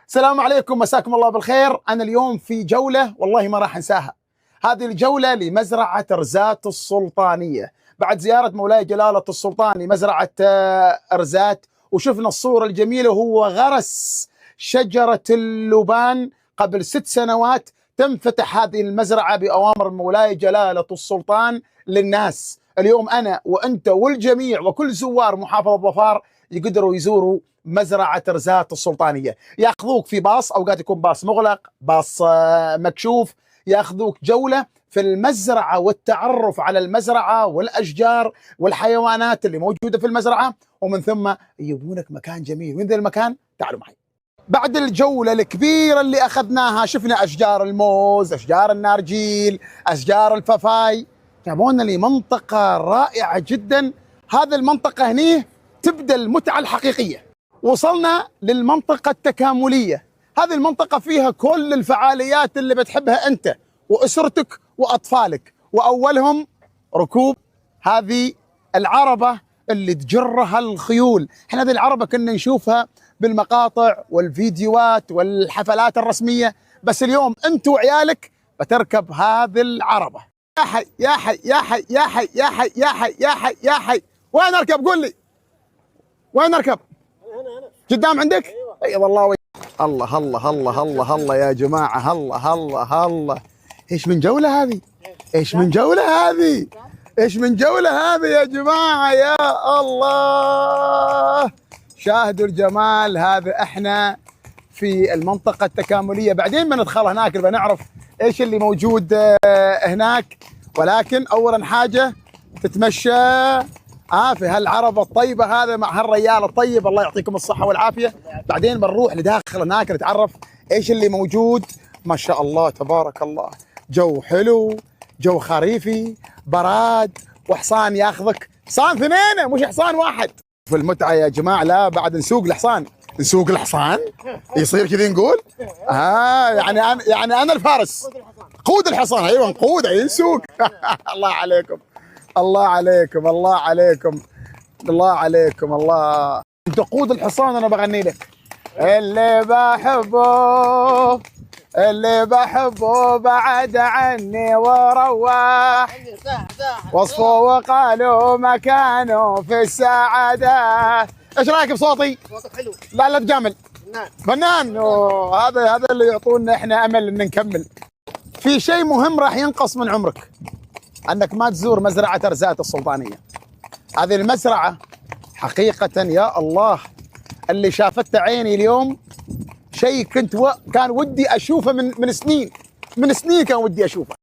السلام عليكم، مساكم الله بالخير. أنا اليوم في جولة والله ما راح أنساها. هذه الجولة لمزرعة أرزات السلطانية بعد زيارة مولاي جلالة السلطان لمزرعة أرزات، وشفنا الصورة الجميلة وهو غرس شجرة اللبان قبل 6 سنوات. تنفتح هذه المزرعة بأوامر مولاي جلالة السلطان للناس. اليوم أنا وأنت والجميع وكل زوار محافظة ظفار يقدروا يزوروا مزرعة أرزات السلطانية. ياخذوك في باص، أوقات يكون باص مغلق، باص مكشوف، ياخذوك جولة في المزرعة والتعرف على المزرعة والأشجار والحيوانات اللي موجودة في المزرعة، ومن ثم يجيبونك مكان جميل. وين ذا المكان؟ تعالوا معي. بعد الجولة الكبيرة اللي أخذناها شفنا أشجار الموز، أشجار النارجيل، أشجار الففاي. جابونا لمنطقة رائعة جدا. هذا المنطقة هني تبدأ المتعة الحقيقية. وصلنا للمنطقة التكاملية. هذه المنطقة فيها كل الفعاليات اللي بتحبها أنت وأسرتك وأطفالك، وأولهم ركوب هذه العربة اللي تجرها الخيول. احنا هذه العربة كنا نشوفها بالمقاطع والفيديوهات والحفلات الرسمية، بس اليوم أنت وعيالك بتركب هذه العربة. يا حي يا حي يا حي يا حي يا حي يا حي يا حي يا حي، وين أركب؟ قول لي وين أركب؟ هنا قدام عندك؟ ايوه. اي والله. الله الله الله الله الله يا جماعه، الله الله الله. ايش من جوله هذه؟ ايش من جوله هذه؟ ايش من جوله هذه يا جماعه؟ يا الله، شاهدوا الجمال هذا. احنا في المنطقه التكامليه، بعدين بندخل هناك بنعرف ايش اللي موجود هناك. ولكن اولا حاجه تتمشى في هالعربة الطيبة هذا مع هالريال الطيب، الله يعطيكم الصحة والعافية. بعدين بنروح لداخل هناك نتعرف ايش اللي موجود. ما شاء الله تبارك الله، جو حلو، جو خريفي، براد، وحصان ياخذك. حصان 2 مش حصان واحد. في المتعة يا جماعة. لا بعد نسوق الحصان، نسوق الحصان يصير كذي نقول يعني أنا الفارس. قود الحصان. ايوه نقود، نسوق. الله عليكم، الله عليكم، الله عليكم، الله عليكم، الله. انت قود الحصان انا بغني لك. اللي بحبه بعد عني وروح، وصفوا وقالوا مكانه في السعادة. ايش رايك بصوتي؟ صوتك حلو. لا تجامل. فنان. هذا اللي يعطونا احنا امل ان نكمل. في شيء مهم راح ينقص من عمرك، انك ما تزور مزرعة أرزات السلطانية. هذه المزرعة حقيقة يا الله اللي شافته عيني اليوم شيء كان ودي اشوفه من سنين كان ودي اشوفه.